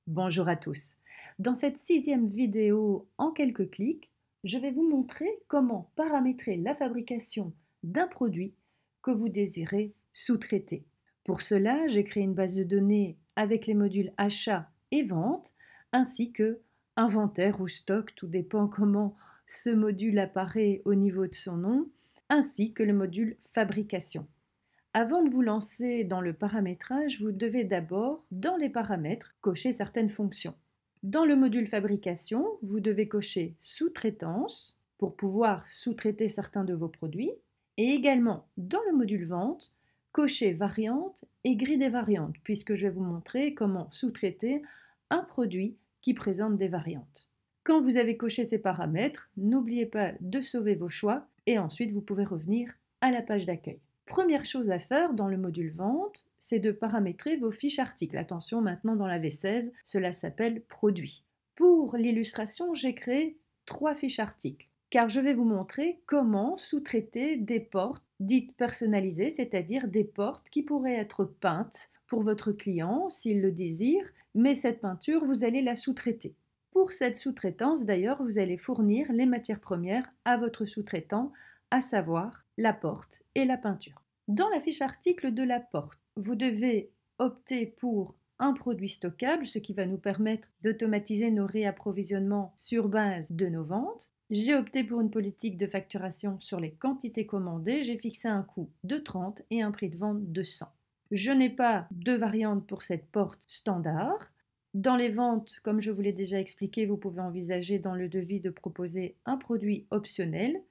Bonjour à tous. Dans cette sixième vidéo en quelques clics, je vais vous montrer comment paramétrer la fabrication d'un produit que vous désirez sous-traiter. Pour cela, j'ai créé une base de données avec les modules achat et vente, ainsi que inventaire ou stock, tout dépend comment ce module apparaît au niveau de son nom, ainsi que le module fabrication. Avant de vous lancer dans le paramétrage, vous devez d'abord, dans les paramètres, cocher certaines fonctions. Dans le module fabrication, vous devez cocher sous-traitance pour pouvoir sous-traiter certains de vos produits. Et également, dans le module vente, cocher variante et grille des variantes, puisque je vais vous montrer comment sous-traiter un produit qui présente des variantes. Quand vous avez coché ces paramètres, n'oubliez pas de sauver vos choix et ensuite vous pouvez revenir à la page d'accueil. Première chose à faire dans le module vente, c'est de paramétrer vos fiches articles. Attention, maintenant dans la V16, cela s'appelle produit. Pour l'illustration, j'ai créé 3 fiches articles, car je vais vous montrer comment sous-traiter des portes dites personnalisées, c'est-à-dire des portes qui pourraient être peintes pour votre client s'il le désire, mais cette peinture, vous allez la sous-traiter. Pour cette sous-traitance, d'ailleurs, vous allez fournir les matières premières à votre sous-traitant, à savoir la porte et la peinture. Dans la fiche article de la porte, vous devez opter pour un produit stockable, ce qui va nous permettre d'automatiser nos réapprovisionnements sur base de nos ventes. J'ai opté pour une politique de facturation sur les quantités commandées. J'ai fixé un coût de 30 et un prix de vente de 100. Je n'ai pas de variante pour cette porte standard. Dans les ventes, comme je vous l'ai déjà expliqué, vous pouvez envisager dans le devis de proposer un produit optionnel.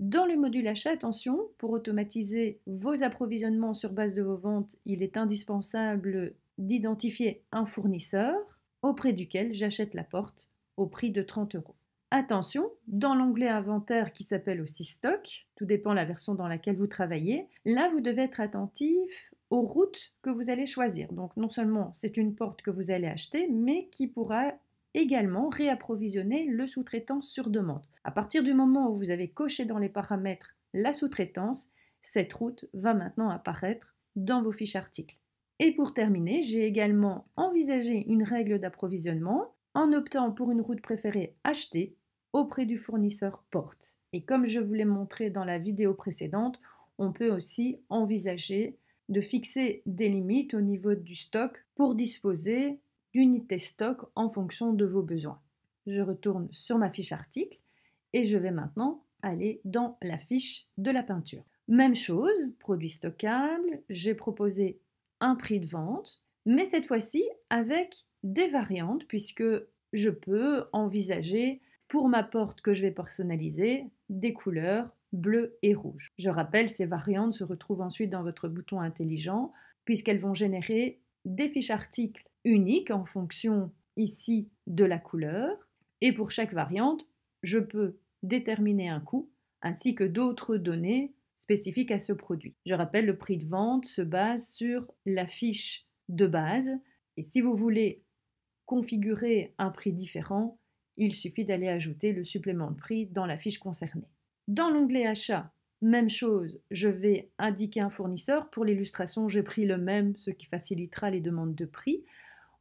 Dans le module achat, attention, pour automatiser vos approvisionnements sur base de vos ventes, il est indispensable d'identifier un fournisseur auprès duquel j'achète la porte au prix de 30 euros. Attention, dans l'onglet inventaire qui s'appelle aussi stock, tout dépend de la version dans laquelle vous travaillez, là vous devez être attentif aux routes que vous allez choisir. Donc non seulement c'est une porte que vous allez acheter, mais qui pourra également réapprovisionner le sous-traitant sur demande. À partir du moment où vous avez coché dans les paramètres la sous-traitance, cette route va maintenant apparaître dans vos fiches articles. Et pour terminer, j'ai également envisagé une règle d'approvisionnement en optant pour une route préférée achetée auprès du fournisseur porte. Et comme je vous l'ai montré dans la vidéo précédente, on peut aussi envisager de fixer des limites au niveau du stock pour disposer d'unités stock en fonction de vos besoins. Je retourne sur ma fiche article et je vais maintenant aller dans la fiche de la peinture. Même chose, produit stockable, j'ai proposé un prix de vente, mais cette fois-ci avec des variantes puisque je peux envisager pour ma porte que je vais personnaliser des couleurs bleu et rouge. Je rappelle, ces variantes se retrouvent ensuite dans votre bouton intelligent puisqu'elles vont générer des fiches articles uniques en fonction ici de la couleur et pour chaque variante, je peux déterminer un coût ainsi que d'autres données spécifiques à ce produit. Je rappelle, le prix de vente se base sur la fiche de base et si vous voulez configurer un prix différent, il suffit d'aller ajouter le supplément de prix dans la fiche concernée. Dans l'onglet achat, même chose, je vais indiquer un fournisseur. Pour l'illustration, j'ai pris le même, ce qui facilitera les demandes de prix.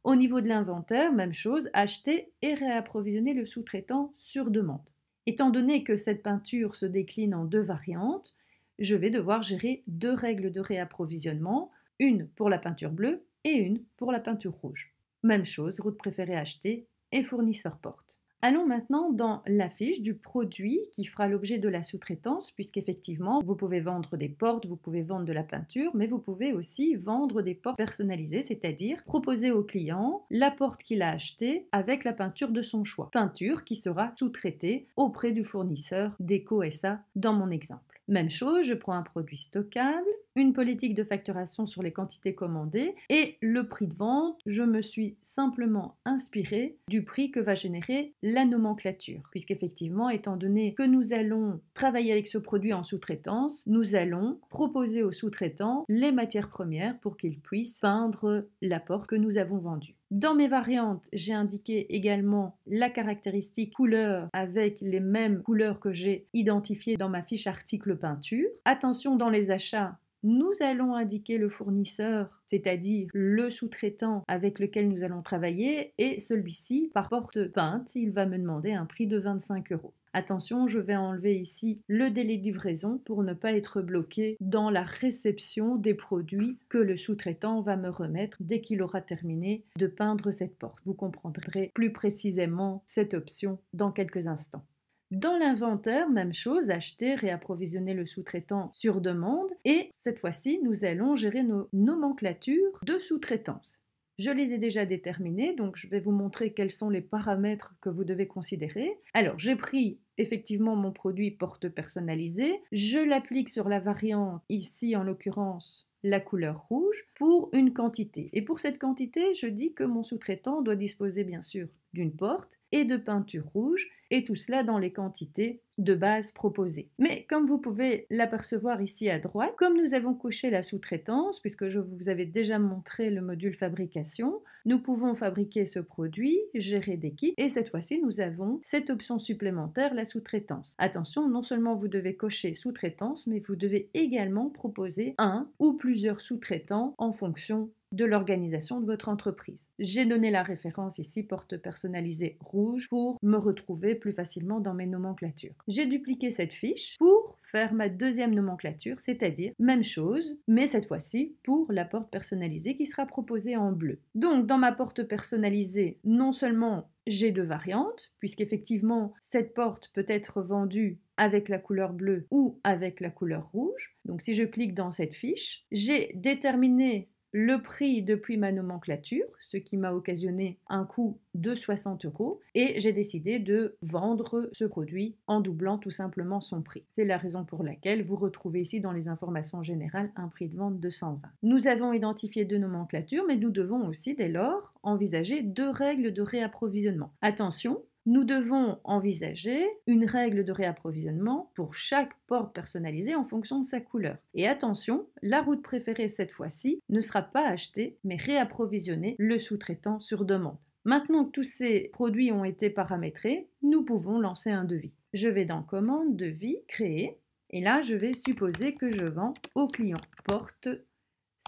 Au niveau de l'inventaire, même chose, acheter et réapprovisionner le sous-traitant sur demande. Étant donné que cette peinture se décline en 2 variantes, je vais devoir gérer 2 règles de réapprovisionnement, une pour la peinture bleue et une pour la peinture rouge. Même chose, route préférée achetée et fournisseur porte. Allons maintenant dans la fiche du produit qui fera l'objet de la sous-traitance, puisqu'effectivement, vous pouvez vendre des portes, vous pouvez vendre de la peinture, mais vous pouvez aussi vendre des portes personnalisées, c'est-à-dire proposer au client la porte qu'il a achetée avec la peinture de son choix. Peinture qui sera sous-traitée auprès du fournisseur Déco SA dans mon exemple. Même chose, je prends un produit stockable, une politique de facturation sur les quantités commandées et le prix de vente, je me suis simplement inspirée du prix que va générer la nomenclature. Puisqu'effectivement, étant donné que nous allons travailler avec ce produit en sous-traitance, nous allons proposer au sous-traitant les matières premières pour qu'il puisse peindre la porte que nous avons vendue. Dans mes variantes, j'ai indiqué également la caractéristique couleur avec les mêmes couleurs que j'ai identifiées dans ma fiche article peinture. Attention dans les achats, nous allons indiquer le fournisseur, c'est-à-dire le sous-traitant avec lequel nous allons travailler, et celui-ci, par porte peinte, il va me demander un prix de 25 €. Attention, je vais enlever ici le délai de livraison pour ne pas être bloqué dans la réception des produits que le sous-traitant va me remettre dès qu'il aura terminé de peindre cette porte. Vous comprendrez plus précisément cette option dans quelques instants. Dans l'inventaire, même chose, acheter, réapprovisionner le sous-traitant sur demande, et cette fois-ci, nous allons gérer nos nomenclatures de sous-traitance. Je les ai déjà déterminées, donc je vais vous montrer quels sont les paramètres que vous devez considérer. Alors, j'ai pris effectivement mon produit porte personnalisé, je l'applique sur la variante, ici en l'occurrence la couleur rouge, pour une quantité. Et pour cette quantité, je dis que mon sous-traitant doit disposer bien sûr d'une porte et de peinture rouge, et tout cela dans les quantités de base proposées. Mais comme vous pouvez l'apercevoir ici à droite, comme nous avons coché la sous-traitance, puisque je vous avais déjà montré le module fabrication, nous pouvons fabriquer ce produit, gérer des kits, et cette fois-ci nous avons cette option supplémentaire, la sous-traitance. Attention, non seulement vous devez cocher sous-traitance, mais vous devez également proposer un ou plusieurs sous-traitants en fonction de l'organisation de votre entreprise. J'ai donné la référence ici porte personnalisée rouge pour me retrouver plus facilement dans mes nomenclatures. J'ai dupliqué cette fiche pour faire ma deuxième nomenclature, c'est-à-dire même chose, mais cette fois-ci pour la porte personnalisée qui sera proposée en bleu. Donc dans ma porte personnalisée, non seulement j'ai deux variantes, puisqu'effectivement cette porte peut être vendue avec la couleur bleue ou avec la couleur rouge. Donc si je clique dans cette fiche, j'ai déterminé le prix depuis ma nomenclature, ce qui m'a occasionné un coût de 60 €, et j'ai décidé de vendre ce produit en doublant tout simplement son prix. C'est la raison pour laquelle vous retrouvez ici dans les informations générales un prix de vente de 120. Nous avons identifié deux nomenclatures, mais nous devons aussi dès lors envisager deux règles de réapprovisionnement. Attention, nous devons envisager une règle de réapprovisionnement pour chaque porte personnalisée en fonction de sa couleur. Et attention, la route préférée cette fois-ci ne sera pas acheter, mais réapprovisionner le sous-traitant sur demande. Maintenant que tous ces produits ont été paramétrés, nous pouvons lancer un devis. Je vais dans Commande, Devis, Créer, et là je vais supposer que je vends au client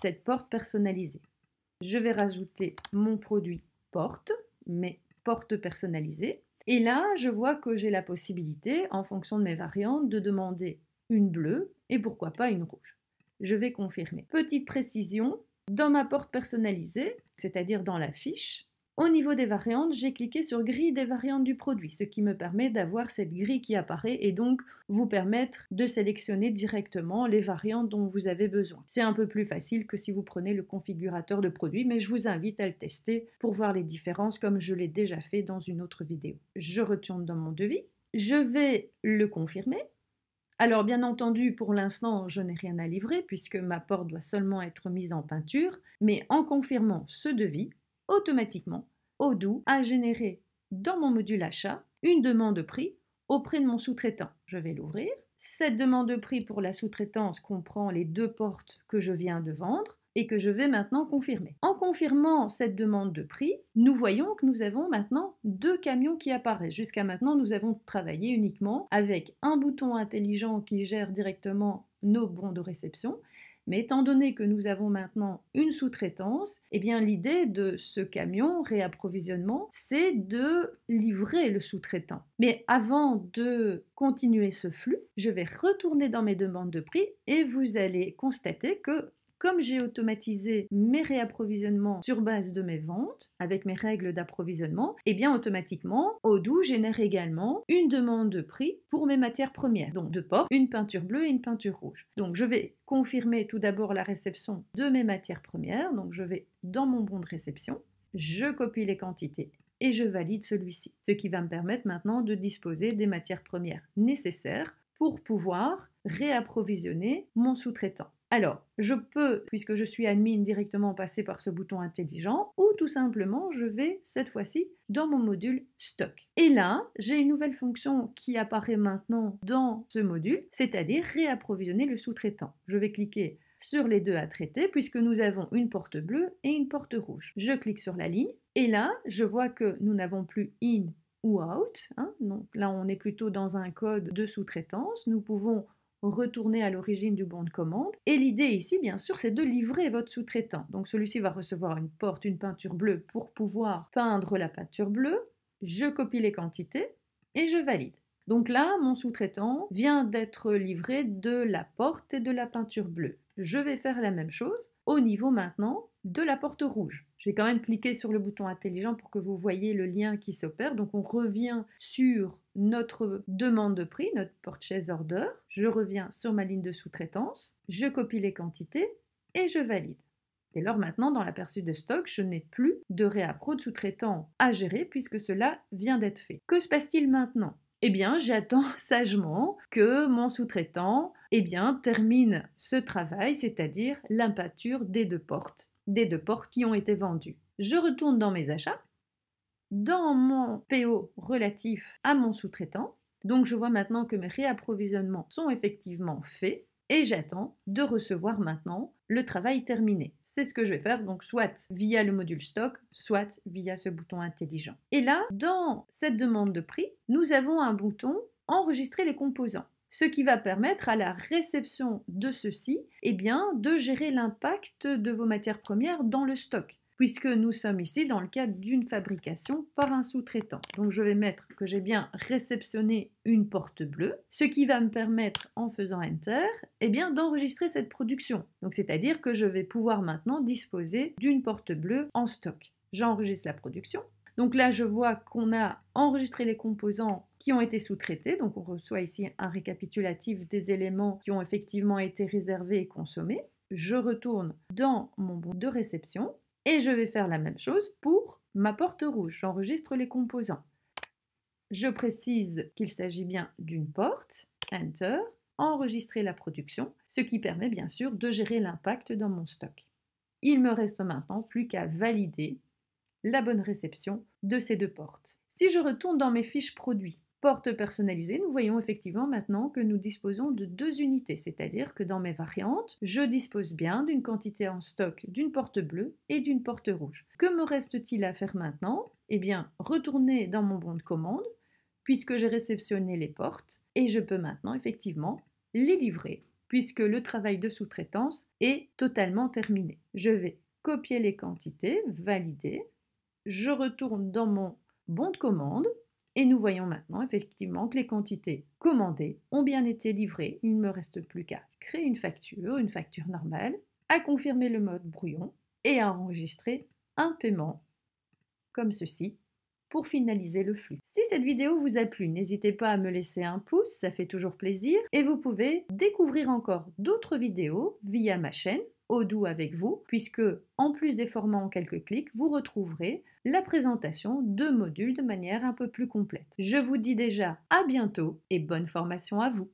cette porte personnalisée. Je vais rajouter mon produit porte, mais porte personnalisée. Et là, je vois que j'ai la possibilité, en fonction de mes variantes, de demander une bleue et pourquoi pas une rouge. Je vais confirmer. Petite précision, dans ma porte personnalisée, c'est-à-dire dans la fiche, au niveau des variantes, j'ai cliqué sur grille des variantes du produit, ce qui me permet d'avoir cette grille qui apparaît et donc vous permettre de sélectionner directement les variantes dont vous avez besoin. C'est un peu plus facile que si vous prenez le configurateur de produit, mais je vous invite à le tester pour voir les différences comme je l'ai déjà fait dans une autre vidéo. Je retourne dans mon devis, je vais le confirmer. Alors bien entendu, pour l'instant, je n'ai rien à livrer puisque ma porte doit seulement être mise en peinture, mais en confirmant ce devis, automatiquement, Odoo a généré dans mon module achat une demande de prix auprès de mon sous-traitant. Je vais l'ouvrir. Cette demande de prix pour la sous-traitance comprend les deux portes que je viens de vendre et que je vais maintenant confirmer. En confirmant cette demande de prix, nous voyons que nous avons maintenant deux camions qui apparaissent. Jusqu'à maintenant, nous avons travaillé uniquement avec un bouton intelligent qui gère directement nos bons de réception. Mais étant donné que nous avons maintenant une sous-traitance, eh bien l'idée de ce camion réapprovisionnement, c'est de livrer le sous-traitant. Mais avant de continuer ce flux, je vais retourner dans mes demandes de prix et vous allez constater que comme j'ai automatisé mes réapprovisionnements sur base de mes ventes, avec mes règles d'approvisionnement, eh bien automatiquement, Odoo génère également une demande de prix pour mes matières premières. Donc deux portes, une peinture bleue et une peinture rouge. Donc je vais confirmer tout d'abord la réception de mes matières premières. Donc je vais dans mon bon de réception, je copie les quantités et je valide celui-ci. Ce qui va me permettre maintenant de disposer des matières premières nécessaires pour pouvoir réapprovisionner mon sous-traitant. Alors, je peux, puisque je suis admin, directement passer par ce bouton intelligent, ou tout simplement, je vais, cette fois-ci, dans mon module stock. Et là, j'ai une nouvelle fonction qui apparaît maintenant dans ce module, c'est-à-dire réapprovisionner le sous-traitant. Je vais cliquer sur les deux à traiter, puisque nous avons une porte bleue et une porte rouge. Je clique sur la ligne, et là, je vois que nous n'avons plus in ou out. Donc là, on est plutôt dans un code de sous-traitance. Nous pouvons retourner à l'origine du bon de commande. Et l'idée ici, bien sûr, c'est de livrer votre sous-traitant. Donc celui-ci va recevoir une porte, une peinture bleue pour pouvoir peindre la peinture bleue. Je copie les quantités et je valide. Donc là, mon sous-traitant vient d'être livré de la porte et de la peinture bleue. Je vais faire la même chose au niveau maintenant de la porte rouge. Je vais quand même cliquer sur le bouton intelligent pour que vous voyez le lien qui s'opère. Donc on revient sur notre demande de prix, notre purchase order. Je reviens sur ma ligne de sous-traitance, je copie les quantités et je valide. Et alors maintenant, dans l'aperçu de stock, je n'ai plus de réappro de sous-traitant à gérer puisque cela vient d'être fait. Que se passe-t-il maintenant ? Eh bien, j'attends sagement que mon sous-traitant termine ce travail, c'est-à-dire l'impeinture des deux portes qui ont été vendues. Je retourne dans mes achats, dans mon PO relatif à mon sous-traitant. Donc je vois maintenant que mes réapprovisionnements sont effectivement faits et j'attends de recevoir maintenant le travail terminé. C'est ce que je vais faire, donc soit via le module stock, soit via ce bouton intelligent. Et là, dans cette demande de prix, nous avons un bouton enregistrer les composants, ce qui va permettre à la réception de ceci de gérer l'impact de vos matières premières dans le stock, puisque nous sommes ici dans le cadre d'une fabrication par un sous-traitant. Donc je vais mettre que j'ai bien réceptionné une porte bleue, ce qui va me permettre, en faisant Enter, d'enregistrer cette production. Donc c'est-à-dire que je vais pouvoir maintenant disposer d'une porte bleue en stock. J'enregistre la production. Donc là, je vois qu'on a enregistré les composants qui ont été sous-traités. Donc on reçoit ici un récapitulatif des éléments qui ont effectivement été réservés et consommés. Je retourne dans mon bon de réception. Et je vais faire la même chose pour ma porte rouge. J'enregistre les composants. Je précise qu'il s'agit bien d'une porte. Enter. Enregistrer la production, ce qui permet bien sûr de gérer l'impact dans mon stock. Il me reste maintenant plus qu'à valider la bonne réception de ces deux portes. Si je retourne dans mes fiches produits, porte personnalisée, nous voyons effectivement maintenant que nous disposons de 2 unités, c'est-à-dire que dans mes variantes, je dispose bien d'une quantité en stock d'une porte bleue et d'une porte rouge. Que me reste-t-il à faire maintenant ? Retourner dans mon bon de commande, puisque j'ai réceptionné les portes, et je peux maintenant effectivement les livrer, puisque le travail de sous-traitance est totalement terminé. Je vais copier les quantités, valider, je retourne dans mon bon de commande, et nous voyons maintenant effectivement que les quantités commandées ont bien été livrées. Il ne me reste plus qu'à créer une facture normale, à confirmer le mode brouillon et à enregistrer un paiement comme ceci pour finaliser le flux. Si cette vidéo vous a plu, n'hésitez pas à me laisser un pouce, ça fait toujours plaisir. Et vous pouvez découvrir encore d'autres vidéos via ma chaîne Odoo avec vous, puisque en plus des formats en quelques clics, vous retrouverez la présentation de modules de manière un peu plus complète. Je vous dis déjà à bientôt et bonne formation à vous.